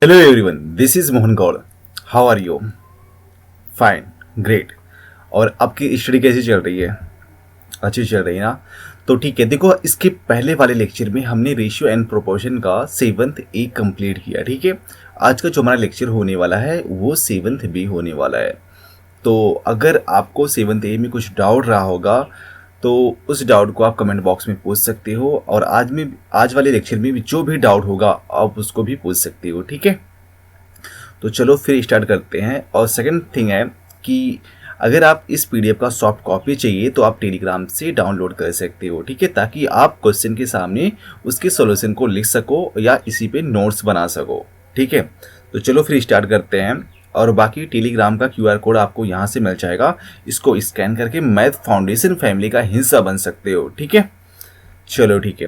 Hello everyone, this is Mohan Gaur. How are you? Fine, great. और आपकी study कैसी चल रही है? अच्छी चल रही है ना? तो ठीक है, देखो इसके पहले वाले लेक्चर में हमने रेशियो एंड प्रोपोर्शन का सेवंथ ए कंप्लीट किया। ठीक है, आज का जो हमारा लेक्चर होने वाला है वो सेवंथ बी होने वाला है। तो अगर आपको सेवंथ ए में कुछ डाउट रहा होगा तो उस डाउट को आप कमेंट बॉक्स में पूछ सकते हो, और आज वाले लेक्चर में भी जो भी डाउट होगा आप उसको भी पूछ सकते हो। ठीक है, तो चलो फिर स्टार्ट करते हैं। और सेकंड थिंग है कि अगर आप इस पीडीएफ का सॉफ्ट कॉपी चाहिए तो आप टेलीग्राम से डाउनलोड कर सकते हो। ठीक है, ताकि आप क्वेश्चन के सामने उसके सॉल्यूशन को लिख सको या इसी पे नोट्स बना सको। ठीक है, तो चलो फिर स्टार्ट करते हैं। और बाकी टेलीग्राम का क्यूआर कोड आपको यहाँ से मिल जाएगा, इसको स्कैन करके मैथ फाउंडेशन फैमिली का हिस्सा बन सकते हो। ठीक है, चलो ठीक है।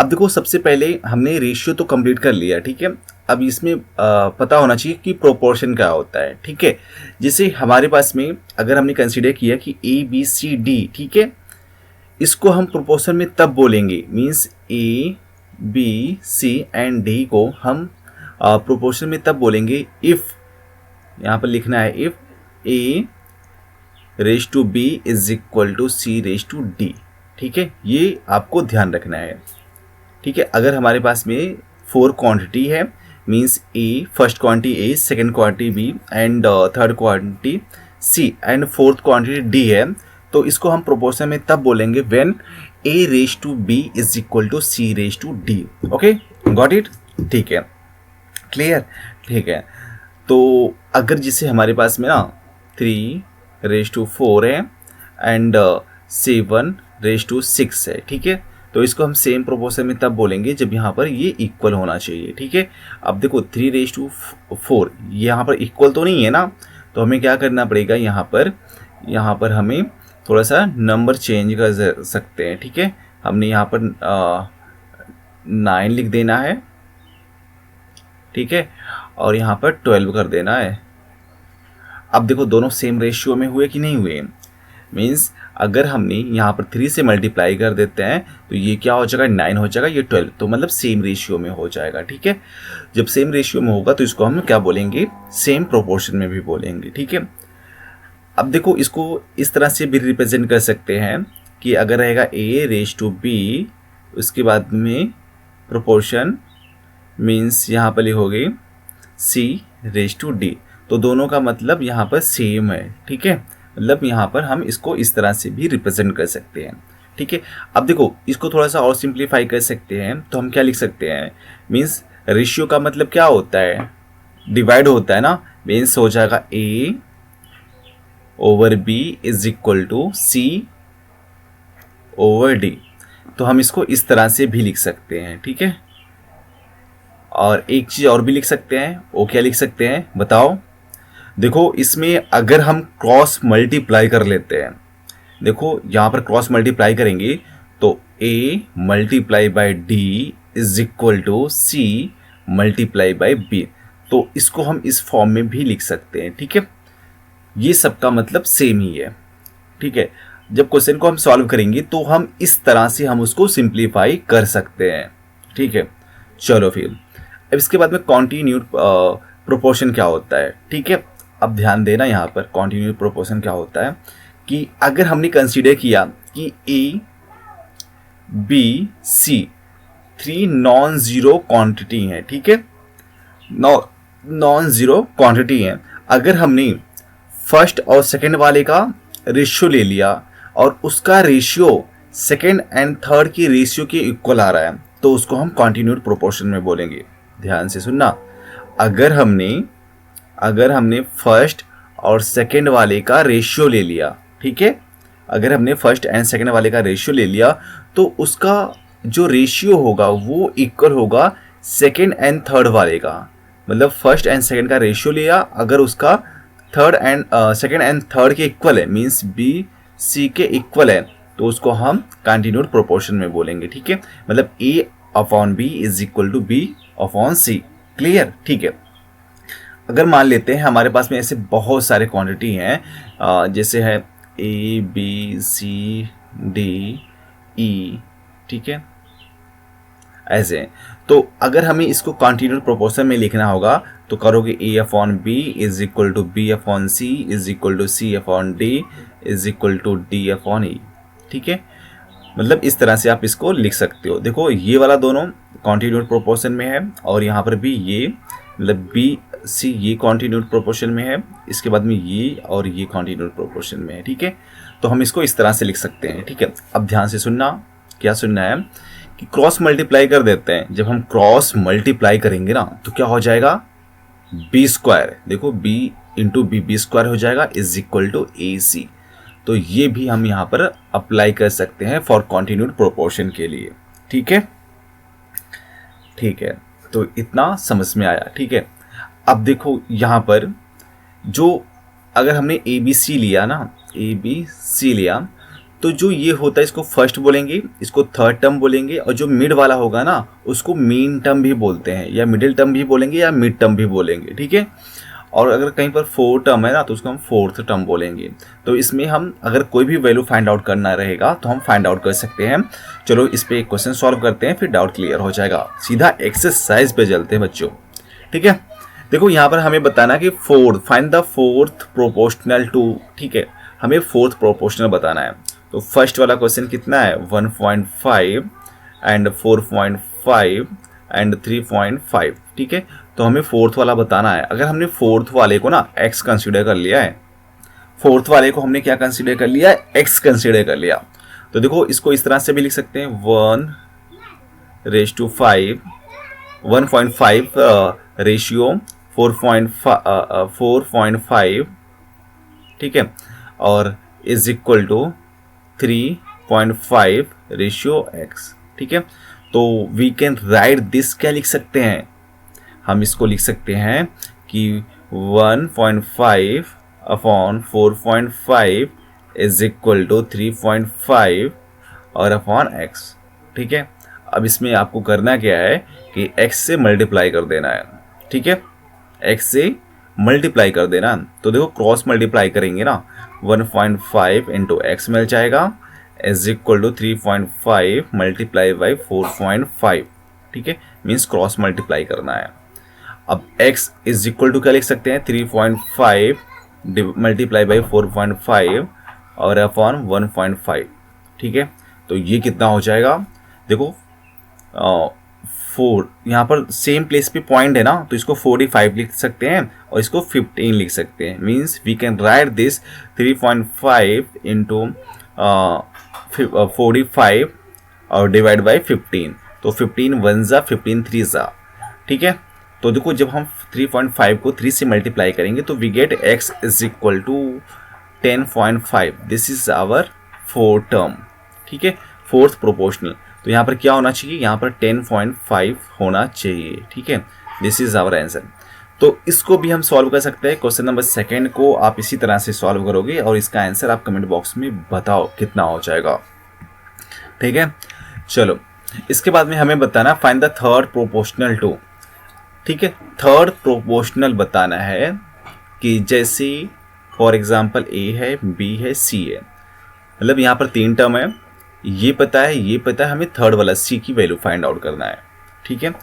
अब देखो, सबसे पहले हमने रेशियो तो कंप्लीट कर लिया। ठीक है, अब इसमें पता होना चाहिए कि प्रोपोर्शन क्या होता है। ठीक है, जैसे हमारे पास में अगर हमने कंसीडर किया कि ए बी सी डी, ठीक है, इसको हम प्रोपोर्शन में तब बोलेंगे, means A B C and D को हम प्रोपोर्शन में तब बोलेंगे इफ़, यहाँ पर लिखना है if A raise to B is equal to C raise to D. ठीक है, ये आपको ध्यान रखना है। ठीक है, अगर हमारे पास में 4 क्वांटिटी है, means A, first quantity A, second quantity B and third quantity C and fourth quantity D है, तो इसको हम प्रोपोर्शन में तब बोलेंगे when A raise to B is equal to C raise to D. Okay, got it? ठीक है, clear? ठीक है, तो अगर जिसे हमारे पास में ना 3 रेज टू 4 है एंड 7 रेज टू 6 है, ठीक है, तो इसको हम सेम प्रोपोर्शन में तब बोलेंगे जब यहाँ पर ये इक्वल होना चाहिए। ठीक है, अब देखो 3 रेज टू 4 यहाँ पर इक्वल तो नहीं है ना, तो हमें क्या करना पड़ेगा, यहाँ पर हमें थोड़ा सा नंबर चेंज कर सकते हैं। ठीक है, हमने यहाँ पर 9 लिख देना है, ठीक है, और यहाँ पर 12 कर देना है। अब देखो दोनों सेम रेशियो में हुए कि नहीं हुए, मीन्स अगर हमने यहाँ पर 3 से मल्टीप्लाई कर देते हैं तो ये क्या हो जाएगा, 9 हो जाएगा, ये 12, तो मतलब सेम रेशियो में हो जाएगा। ठीक है, जब सेम रेशियो में होगा तो इसको हम क्या बोलेंगे, सेम प्रोपोर्शन में भी बोलेंगे। ठीक है, अब देखो इसको इस तरह से भी रिप्रेजेंट कर सकते हैं कि अगर रहेगा ए रेज टू बी, उसके बाद में प्रोपोर्शन मीन्स यहाँ पर लिखोगे सी रेज टू डी, तो दोनों का मतलब यहाँ पर सेम है। ठीक है, मतलब यहाँ पर हम इसको इस तरह से भी रिप्रेजेंट कर सकते हैं। ठीक है, अब देखो इसको थोड़ा सा और सिंप्लीफाई कर सकते हैं, तो हम क्या लिख सकते हैं, मीन्स रेशियो का मतलब क्या होता है, डिवाइड होता है ना, मीन्स हो जाएगा a over b is equal to c over d, तो हम इसको इस तरह से भी लिख सकते हैं। ठीक है, और एक चीज़ और भी लिख सकते हैं, वो क्या लिख सकते हैं बताओ। देखो इसमें अगर हम क्रॉस मल्टीप्लाई कर लेते हैं, देखो यहाँ पर क्रॉस मल्टीप्लाई करेंगे तो a multiply by D is equal to C multiply by B, तो इसको हम इस फॉर्म में भी लिख सकते हैं। ठीक है, ये सबका मतलब सेम ही है। ठीक है, जब क्वेश्चन को हम सॉल्व करेंगे तो हम इस तरह से हम उसको सिंप्लीफाई कर सकते हैं। ठीक है, चलो फिर अब इसके बाद में कॉन्टिन्यूड प्रोपोर्शन क्या होता है। ठीक है, अब ध्यान देना, यहाँ पर कॉन्टिन्यूड प्रोपोर्शन क्या होता है कि अगर हमने कंसीडर किया कि A B C 3 non zero quantity हैं, ठीक है, नॉन ज़ीरो क्वांटिटी हैं, अगर हमने फर्स्ट और सेकंड वाले का रेशियो ले लिया और उसका रेशियो सेकंड एंड थर्ड की रेशियो के इक्वल आ रहा है, तो उसको हम कॉन्टिन्यूड प्रोपोर्शन में बोलेंगे। ध्यान से सुनना, अगर हमने फर्स्ट और सेकंड वाले का रेशियो ले लिया, ठीक है, अगर हमने फर्स्ट एंड सेकंड वाले का रेशियो ले लिया तो उसका जो रेशियो होगा वो इक्वल होगा सेकंड एंड थर्ड वाले का, मतलब फर्स्ट एंड सेकंड का रेशियो लिया, अगर उसका सेकंड एंड थर्ड के इक्वल है, मीन्स बी सी के इक्वल है, तो उसको हम कंटिन्यूड प्रोपोर्शन में बोलेंगे। ठीक है, मतलब a upon B is equal to B upon c. Clear? ठीक है, अगर मान लेते हैं हमारे पास में ऐसे बहुत सारे क्वांटिटी हैं, जैसे है A B C D E, ठीक है, ऐसे, तो अगर हमें इसको कॉन्टिन्यूड प्रोपोर्शन में लिखना होगा तो करोगे a upon B is equal to B upon C is equal to C upon d is equal to d upon e. ठीक है, मतलब इस तरह से आप इसको लिख सकते हो। देखो ये वाला दोनों कॉन्टिन्यूड प्रोपोर्शन में है और यहाँ पर भी ये मतलब बी सी ये कॉन्टिन्यूड प्रोपोर्शन में है, इसके बाद में ये और ये कॉन्टिन्यूड प्रोपोर्शन में है। ठीक है, तो हम इसको इस तरह से लिख सकते हैं। ठीक है, अब ध्यान से सुनना, क्या सुनना है कि क्रॉस मल्टीप्लाई कर देते हैं। जब हम क्रॉस मल्टीप्लाई करेंगे ना तो क्या हो जाएगा, बी स्क्वायर, देखो बी इंटू बी स्क्वायर हो जाएगा is equal to a c. तो ये भी हम यहाँ पर अप्लाई कर सकते हैं फॉर कॉन्टिन्यूड प्रोपोर्शन के लिए। ठीक है, ठीक है, तो इतना समझ में आया। ठीक है, अब देखो यहाँ पर जो अगर हमने ए बी सी लिया ना, ए बी सी लिया, तो जो ये होता है इसको फर्स्ट बोलेंगे, इसको थर्ड टर्म बोलेंगे, और जो मिड वाला होगा ना उसको मीन टर्म भी बोलते हैं, या मिडिल टर्म भी बोलेंगे, या मिड टर्म भी बोलेंगे। ठीक है, और अगर कहीं पर फोर टर्म है ना तो उसको हम फोर्थ टर्म बोलेंगे। तो इसमें हम अगर कोई भी वैल्यू फाइंड आउट करना रहेगा तो हम फाइंड आउट कर सकते हैं। चलो इस पे एक क्वेश्चन सॉल्व करते हैं, फिर डाउट क्लियर हो जाएगा। सीधा एक्सरसाइज पे चलते हैं बच्चों। ठीक है, देखो यहाँ पर हमें बताना कि fourth, find the fourth proportional to. ठीक है, हमें फोर्थ प्रोपोर्शनल बताना है। तो फर्स्ट वाला क्वेश्चन कितना है, 1.5 एंड 4.5 एंड 3.5। ठीक है, तो हमें फोर्थ वाला बताना है। अगर हमने फोर्थ वाले को ना x कंसीडर कर लिया है, फोर्थ वाले को हमने क्या कंसीडर कर लिया है, x कंसीडर कर लिया, तो देखो इसको इस तरह से भी लिख सकते हैं 1:5, 1.5 रेशियो 4.5। ठीक है, और is equal to 3.5 ratio x। ठीक है, तो वी कैन राइट दिस, क्या लिख सकते हैं हम, इसको लिख सकते हैं कि 1.5 अपॉन 4.5 इज इक्वल टू 3.5 और अपॉन x। ठीक है, अब इसमें आपको करना क्या है कि x से मल्टीप्लाई कर देना है। ठीक है, x से मल्टीप्लाई कर देना। तो देखो क्रॉस मल्टीप्लाई करेंगे ना, 1.5 इंटू एक्स मिल जाएगा is equal to 3.5 multiply by 4.5। ठीक है, मीन्स क्रॉस मल्टीप्लाई करना है। अब x इज इक्वल टू क्या लिख सकते हैं, 3.5 मल्टीप्लाई बाई 4.5 और अपॉन 1.5। ठीक है, तो ये कितना हो जाएगा, देखो 4, यहाँ पर सेम प्लेस पे पॉइंट है ना तो इसको 45 लिख सकते हैं और इसको 15 लिख सकते हैं। Means we can write this 3.5 into 45 और डिवाइड बाई 15। तो 15 1 जा 15 3 जा। ठीक है, तो देखो जब हम 3.5 को 3 से मल्टीप्लाई करेंगे तो we get x is equal to 10.5। This is our fourth term. ठीक है, फोर्थ प्रोपोर्शनल। तो यहाँ पर क्या होना चाहिए, यहाँ पर 10.5 होना चाहिए। ठीक है, दिस इज आवर आंसर। तो इसको भी हम सॉल्व कर सकते हैं। क्वेश्चन नंबर सेकेंड को आप इसी तरह से सॉल्व करोगे और इसका आंसर आप कमेंट बॉक्स में बताओ कितना हो जाएगा। ठीक है, चलो इसके बाद में हमें बताना find the third proportional to. ठीक है, थर्ड प्रोपोर्शनल बताना है कि जैसे फॉर एग्जांपल ए है, बी है, सी है, मतलब यहाँ पर 3 टर्म है, ये पता है, ये पता है, हमें थर्ड वाला सी की वैल्यू फाइंड आउट करना है। ठीक है,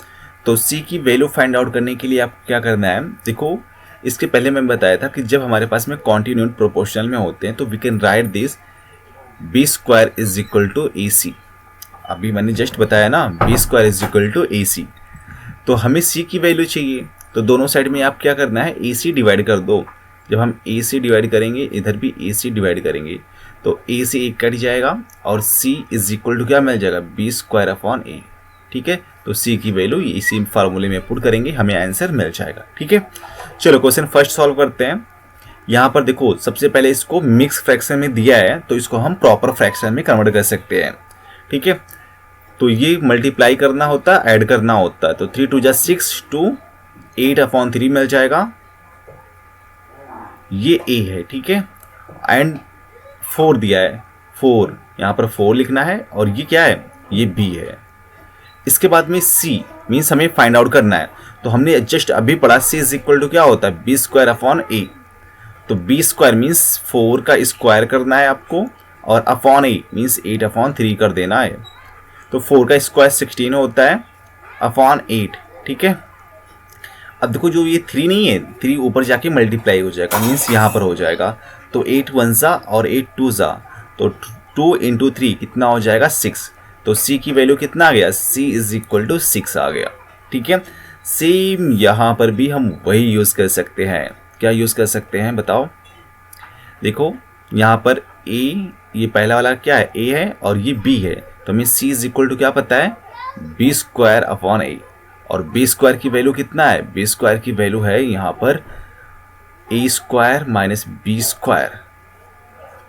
तो सी की वैल्यू फाइंड आउट करने के लिए आपको क्या करना है, देखो इसके पहले मैं बताया था कि जब हमारे पास में कॉन्टिन्यूड प्रोपोर्शनल में होते हैं तो we can write this b square is equal to a c. अभी मैंने जस्ट बताया ना, b square is equal to a c. तो हमें सी की वैल्यू चाहिए, तो दोनों साइड में आप क्या करना है, ए सी डिवाइड कर दो। जब हम ए सी डिवाइड करेंगे इधर भी ए सी डिवाइड करेंगे तो ए से एक कट जाएगा और सी इज इक्वल टू क्या मिल जाएगा, बी स्क्वायर अपॉन ए। ठीक है, तो सी की वैल्यू इसी फार्मूले में पुट करेंगे, हमें आंसर मिल जाएगा। ठीक है, चलो क्वेश्चन फर्स्ट सॉल्व करते हैं। यहाँ पर देखो सबसे पहले इसको मिक्स फ्रैक्शन में दिया है तो इसको हम प्रॉपर फ्रैक्शन में कन्वर्ट कर सकते हैं। ठीक है, तो ये मल्टीप्लाई करना होता है, ऐड करना होता है, तो 3 2 जा 6 टू 8/3 मिल जाएगा, ये a है। ठीक है, एंड 4 दिया है, 4 यहाँ पर 4 लिखना है और ये क्या है, ये b है। इसके बाद में c मीन्स हमें फाइंड आउट करना है, तो हमने जस्ट अभी पढ़ा c इज इक्वल टू क्या होता है, b स्क्वायर अपॉन a। तो b स्क्वायर मीन्स 4 का स्क्वायर करना है आपको और अपॉन a मीन्स 8/3 कर देना है। तो 4 का स्क्वायर 16 होता है अपॉन 8, ठीक है। अब देखो जो ये 3 नहीं है, 3 ऊपर जाके मल्टीप्लाई हो जाएगा, मीन्स यहाँ पर हो जाएगा। तो 8 1 ज़ा और 8 2 ज़ा, तो 2 इंटू 3 कितना हो जाएगा 6। तो c की वैल्यू कितना आ गया, c इज इक्वल टू 6 आ गया, ठीक है। सेम यहाँ पर भी हम वही यूज़ कर सकते हैं। क्या यूज़ कर सकते हैं बताओ। देखो यहाँ पर a, ये पहला वाला क्या है, a है और ये b है, तो हमें c इज इक्वल टू क्या पता है, b स्क्वायर अपॉन a। और b स्क्वायर की वैल्यू कितना है, b स्क्वायर की वैल्यू है यहाँ पर a square minus b square,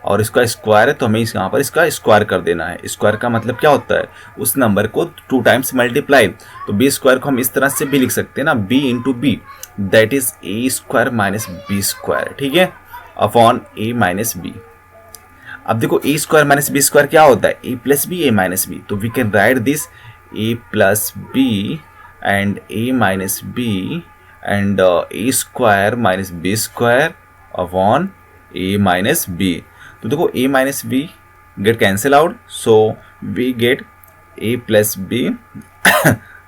और इसका स्क्वायर है तो हमें यहाँ पर इसका स्क्वायर कर देना है। स्क्वायर का मतलब क्या होता है, उस नंबर को 2 टाइम्स मल्टीप्लाई। तो b स्क्वायर को हम इस तरह से भी लिख सकते हैं ना, b into b, that is a square minus b square, ठीक है, अपॉन a माइनस b। अब देखो a square minus b square क्या होता है, a plus b, a minus b. तो we can write this a plus b and a minus b and a square minus b square upon a minus b। तो देखो a minus b get cancel out, so we get a plus b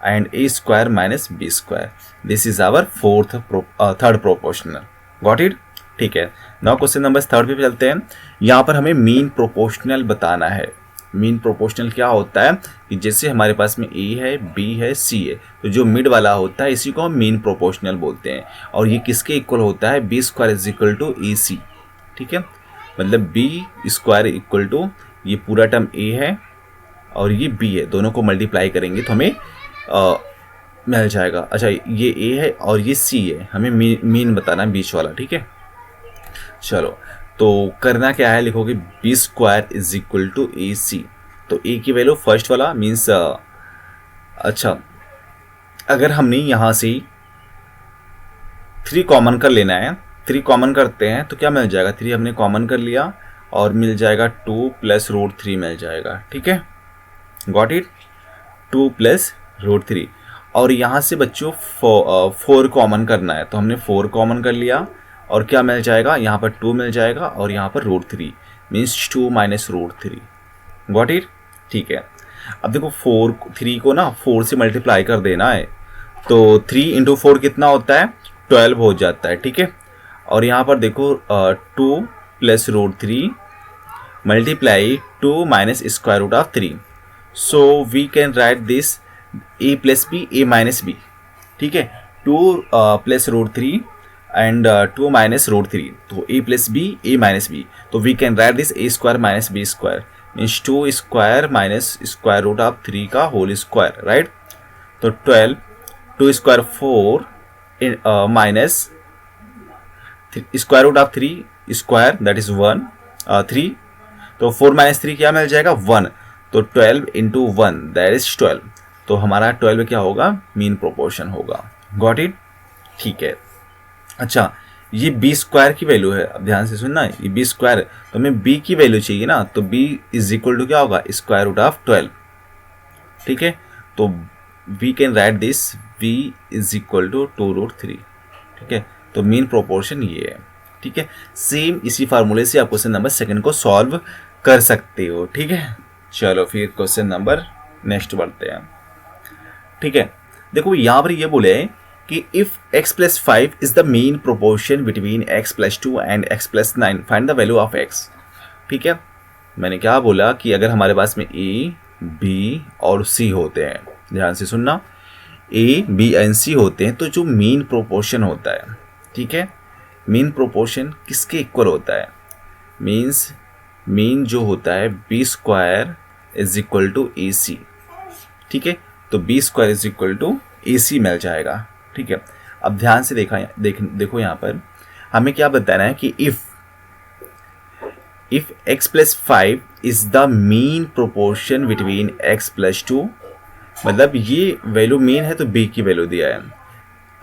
and a square minus b square. This is our third proportional. Got it, ठीक है। Now question number 3 पे चलते हैं। यहाँ पर हमें मीन प्रोपोर्शनल बताना है। मीन प्रोपोर्शनल क्या होता है कि जैसे हमारे पास में a है, b है, c है, तो जो मिड वाला होता है इसी को हम मीन प्रोपोर्शनल बोलते हैं। और ये किसके इक्वल होता है, b square is equal to a c, ठीक है। मतलब b स्क्वायर इक्वल टू ये पूरा टर्म a है और ये b है, दोनों को मल्टीप्लाई करेंगे तो हमें मिल जाएगा। अच्छा ये a है और ये c है, हमें मीन बताना है बीच वाला, ठीक है। चलो तो करना क्या है, लिखोगे b square is equal to a c. तो a की वैल्यू फर्स्ट वाला मीन्स अच्छा अगर हमने यहाँ से 3 कॉमन कर लेना है, 3 कॉमन करते हैं तो क्या मिल जाएगा, 3 हमने कॉमन कर लिया और मिल जाएगा 2 प्लस रूट 3 मिल जाएगा, ठीक है। Got it, 2 plus root 3। और यहाँ से बच्चों 4 कॉमन करना है, तो हमने 4 कॉमन कर लिया और क्या मिल जाएगा, यहाँ पर 2 मिल जाएगा और यहाँ पर root 3 means 2 minus root 3। Got it, ठीक है। अब देखो 3 को ना 4 से मल्टीप्लाई कर देना है, तो 3 इंटू 4 कितना होता है, 12 हो जाता है, ठीक है। और यहाँ पर देखो 2 plus root 3 multiply 2 minus square root of 3। So we can write this a plus b, a minus b, ठीक है। 2 plus root 3 and 2 minus root 3, तो a plus b, a minus b. तो we can write this a square minus b square means 2 square minus square root of 3 का whole square, right. तो 12, 2 square 4 minus square root of 3 square that is 1 3, तो 4 minus 3 क्या मिल जाएगा 1, तो 12 into 1 that is 12। तो हमारा 12 क्या होगा, मीन प्रोपोर्शन होगा। गॉट इट, ठीक है। अच्छा ये b स्क्वायर की वैल्यू है, अब ध्यान से सुनना, ये b स्क्वायर तो हमें b की वैल्यू चाहिए ना, तो b इज इक्वल टू क्या होगा, स्क्वायर रूट ऑफ 12, ठीक है। तो we can write this v is equal to 2 root 3, ठीक है। तो मीन प्रोपोर्शन ये है, ठीक है। सेम इसी फार्मूले से आप क्वेश्चन नंबर 2 को सॉल्व कर सकते हो, ठीक है। चलो फिर क्वेश्चन नंबर नेक्स्ट बढ़ते हैं, ठीक है। देखो यहाँ पर ये बोले कि if x plus 5 is the mean proportion between x plus 2 and x plus 9 find the value of x, ठीक है। मैंने क्या बोला कि अगर हमारे पास में a, b और c होते हैं, ध्यान से सुनना, a, b एंड c होते हैं, तो जो मीन प्रोपोर्शन होता है, ठीक है, मीन प्रोपोर्शन किसके इक्वल होता है, मीन्स मीन जो होता है b square is equal to a c, ठीक है। तो b square is equal to a c मिल जाएगा, ठीक है। अब ध्यान से देखो यहाँ पर हमें क्या बताना है कि if x plus 5 is the mean proportion between x plus 2, मतलब ये वैल्यू मीन है तो b की वैल्यू दिया है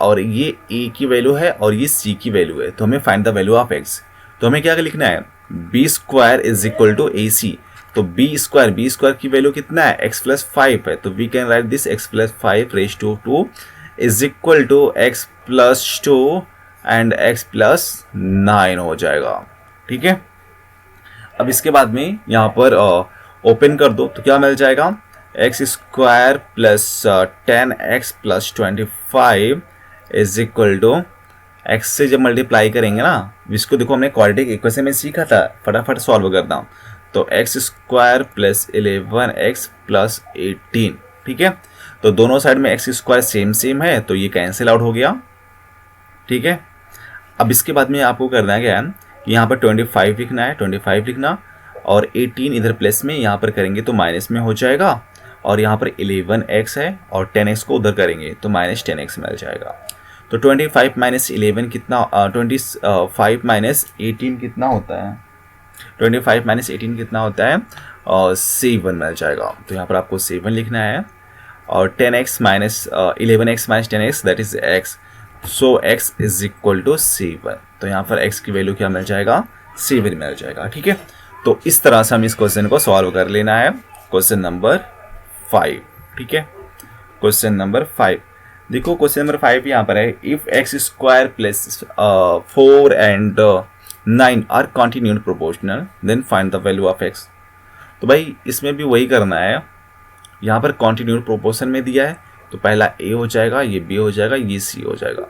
और ये a की वैल्यू है और ये c की वैल्यू है, तो हमें find the value of x। तो हमें क्या लिखना है, b square is equal to a c. तो b स्क्वायर की वैल्यू कितना है, x प्लस 5 है, तो we can write this x plus 5 raise to 2 is equal to x plus 2 and x plus 9 हो जाएगा, ठीक है। अब इसके बाद में यहाँ पर ओपन कर दो तो क्या मिल जाएगा, x square plus 10x plus 25 is equal to X से जब मल्टीप्लाई करेंगे ना, इसको देखो हमने क्वाड्रेटिक इक्वेशन में सीखा था, फटाफट सॉल्व करता हूँ। तो X square plus 11x plus 18, ठीक है। तो दोनों साइड में एक्स स्क्वायर सेम सेम है, तो ये कैंसिल आउट हो गया, ठीक है। अब इसके बाद में आपको करना है क्या, यहाँ पर 25 लिखना है, 25 लिखना, और 18 इधर प्लस में, यहाँ पर करेंगे तो माइनस में हो जाएगा, और यहाँ पर 11x है और 10x को उधर करेंगे तो माइनस 10x मिल जाएगा। तो 25 माइनस 11 कितना, 25 माइनस 18 कितना होता है, 25 माइनस 18 कितना होता है, और 7 मिल जाएगा। तो यहाँ पर आपको 7 लिखना है, और 10x minus 11x minus 10x that is x, so x is equal to 7। तो यहाँ पर x की वैल्यू क्या मिल जाएगा, 7 मिल जाएगा, ठीक है। तो इस तरह से हम इस क्वेश्चन को सॉल्व कर लेना है, क्वेश्चन नंबर 5, ठीक है। क्वेश्चन नंबर 5 देखो, क्वेश्चन नंबर 5 यहाँ पर है, if X square plus 4 and 9 are continued proportional then find the value of X. तो भाई इसमें भी वही करना है, यहाँ पर कॉन्टिन्यूड प्रोपोर्शन में दिया है, तो पहला ए हो जाएगा, ये बी हो जाएगा, ये सी हो जाएगा।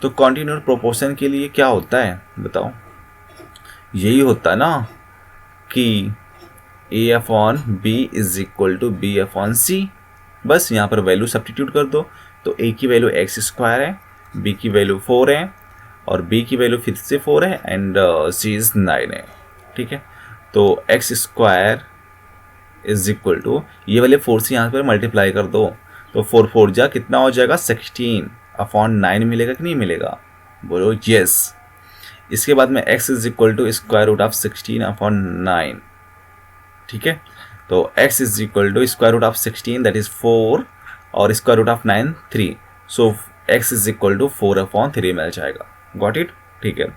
तो कॉन्टिन्यूड प्रोपोर्शन के लिए क्या होता है बताओ, यही होता है ना कि a upon B is equal to B upon c. बस यहाँ पर वैल्यू सब्स्टिट्यूट कर दो, तो ए की वैल्यू एक्स स्क्वायर है, बी की वैल्यू 4 है, और बी की वैल्यू फिर से 4 है, एंड सी इज 9 है, ठीक है। तो X square is equal to, ये वाले 4 से यहाँ पर मल्टीप्लाई कर दो, तो 4 4 जा कितना हो जाएगा, 16 अपॉन 9 मिलेगा कि नहीं मिलेगा, बोलो यस। इसके बाद में x is equal to square root of 16 upon 9, ठीक है। तो x is equal to square root of 16 that is 4, और square root of 9 3, so x is equal to 4 upon 3 मिल जाएगा। गॉट इट, ठीक है।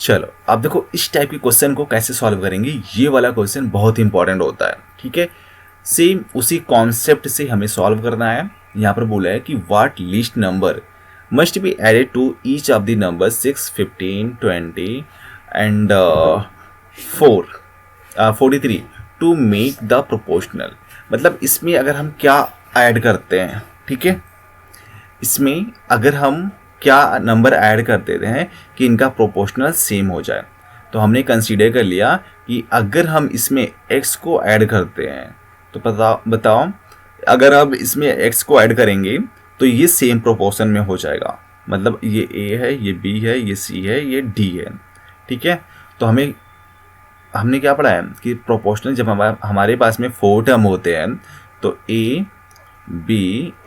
चलो अब देखो इस टाइप के क्वेश्चन को कैसे सॉल्व करेंगे, ये वाला क्वेश्चन बहुत इंपॉर्टेंट होता है, ठीक है। सेम उसी कॉन्सेप्ट से हमें सॉल्व करना है। यहाँ पर बोला है कि what least number must be added to each of the number 6, 15, 20 and 43 to make the proportional. मतलब इसमें अगर हम क्या ऐड करते हैं, ठीक है, इसमें अगर हम क्या नंबर ऐड कर देते हैं कि इनका प्रोपोर्शनल सेम हो जाए, तो हमने कंसीडर कर लिया कि अगर हम इसमें x को ऐड करते हैं तो बताओ अगर अब इसमें x को ऐड करेंगे तो ये सेम प्रोपोर्शन में हो जाएगा। मतलब ये a है, ये b है, ये c है, ये d है, ठीक है। तो हमने क्या पढ़ा है कि प्रोपोर्शनल जब हमारे पास में 4 टर्म होते हैं तो a b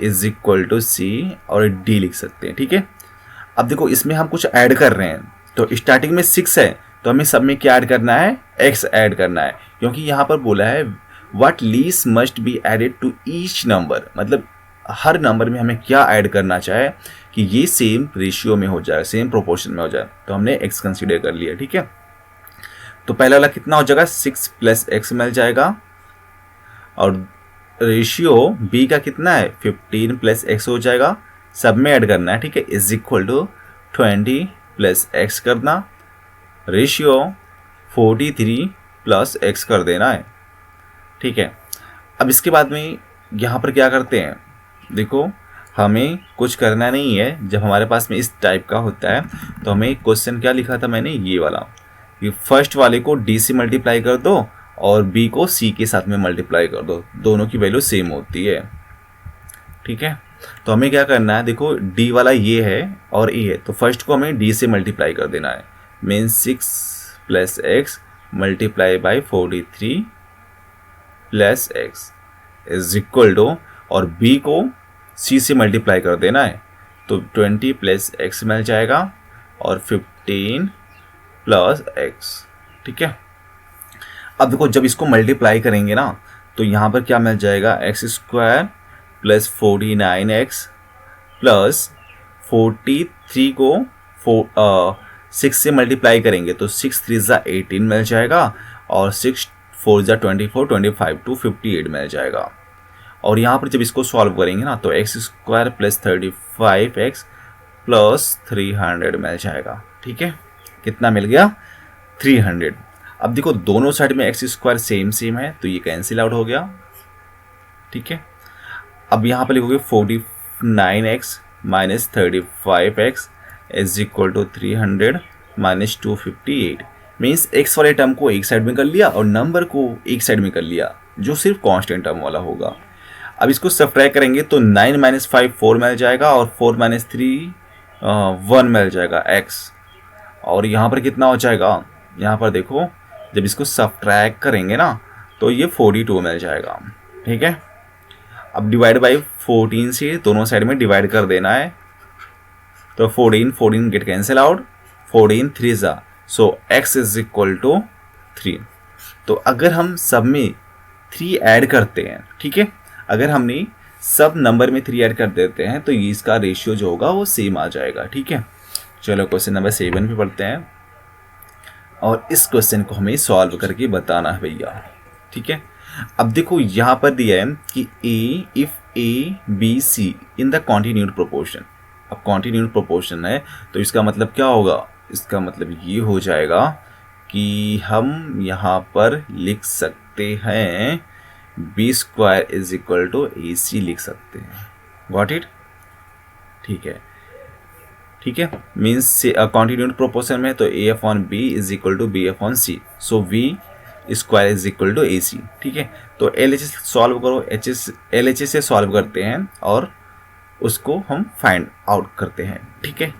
is equal to c और d लिख सकते हैं, ठीक है। अब देखो इसमें हम कुछ ऐड कर रहे हैं, तो स्टार्टिंग में 6 है, तो हमें सब में क्या ऐड करना है, x ऐड करना है, क्योंकि यहाँ पर बोला है what least must be added to each number. मतलब हर नंबर में हमें क्या ऐड करना चाहे कि ये सेम रेशियो में हो जाए, सेम प्रोपोर्शन में हो जाए, तो हमने x कंसीडर कर लिया, ठीक है। तो पहला वाला कितना हो जाएगा, 6 प्लस x मिल जाएगा, और रेशियो b का कितना है, 15 प्लस x हो जाएगा, सब में ऐड करना है, ठीक है, is equal to 20 plus x करना, रेशियो 43 प्लस x कर देना है, ठीक है। अब इसके बाद में यहाँ पर क्या करते हैं, देखो हमें कुछ करना नहीं है, जब हमारे पास में इस टाइप का होता है तो हमें क्वेश्चन क्या लिखा था मैंने, ये वाला, कि फर्स्ट वाले को d से मल्टीप्लाई कर दो और b को c के साथ में मल्टीप्लाई कर दो, दोनों की वैल्यू सेम होती है, ठीक है। तो हमें क्या करना है, देखो d वाला ये है और a है, तो फर्स्ट को हमें d से मल्टीप्लाई कर देना है, mean 6 plus x multiply by 43 plus x is equal to, और b को c से मल्टीप्लाई कर देना है, तो 20 प्लस x मिल जाएगा और 15 प्लस x, ठीक है। अब देखो जब इसको मल्टीप्लाई करेंगे ना तो यहाँ पर क्या मिल जाएगा, x square plus 49x plus 43 को 6 से मल्टीप्लाई करेंगे तो 6 3 ज़ा 18 मिल जाएगा, और 6 4 ज़ा 24, 25 टू 58 मिल जाएगा। और यहाँ पर जब इसको सॉल्व करेंगे ना तो X square plus 35x plus 300 मिल जाएगा, ठीक है। कितना मिल गया, 300। अब देखो दोनों साइड में एक्स स्क्वायर सेम सेम है तो ये कैंसिल आउट हो गया, ठीक है। अब यहाँ पर लिखोगे 49x minus 35x is equal to 300 minus 258। Means X वाले टर्म को एक साइड में कर लिया और नंबर को एक साइड में कर लिया, जो सिर्फ कांस्टेंट टर्म वाला होगा। अब इसको सब्ट्रैक्ट करेंगे तो 9 माइनस 5 4 मिल जाएगा और 4 माइनस 3 1 मिल जाएगा x। और यहाँ पर कितना हो जाएगा, यहाँ पर देखो जब इसको सब्ट्रैक्ट करेंगे ना तो ये 42 मिल जाएगा। ठीक है। अब डिवाइड बाई 14 से दोनों साइड में डिवाइड कर देना है, तो 14 गेट कैंसिल आउट, 14 3 ज़ा, सो x इज इक्वल टू 3। तो अगर हम सब में 3 ऐड करते हैं, ठीक है, अगर हमने सब नंबर में 3 ऐड कर देते हैं तो ये इसका रेशियो जो होगा वो सेम आ जाएगा। ठीक है। चलो क्वेश्चन नंबर 7 पे पढ़ते हैं और इस क्वेश्चन को हमें सॉल्व करके बताना है भैया। ठीक है। अब देखो यहाँ पर दिया है कि a if a b c in the continued proportion. अब कॉन्टिन्यूड प्रोपोर्शन है तो इसका मतलब क्या होगा, इसका मतलब ये हो जाएगा कि हम यहाँ पर लिख सकते हैं b square is equal to a c लिख सकते हैं। Got it. ठीक है। ठीक है। मीन्स कॉन्टिन्यूड प्रोपोर्शन में तो a upon b is equal to b upon c, so v square is equal to a c. ठीक है। तो एल एच एस सॉल्व करो, एल एच एस से सॉल्व करते हैं और उसको हम फाइंड आउट करते हैं। ठीक है।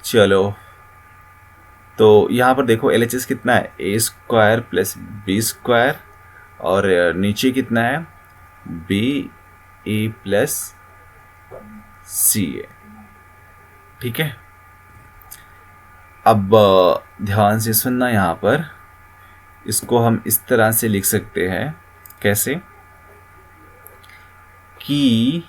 चलो तो यहाँ पर देखो एल एच एस कितना है, ए स्क्वायर प्लस बी स्क्वायर और नीचे कितना है बी ए प्लस सी ए। ठीक है। अब ध्यान से सुनना, यहाँ पर इसको हम इस तरह से लिख सकते हैं, कैसे कि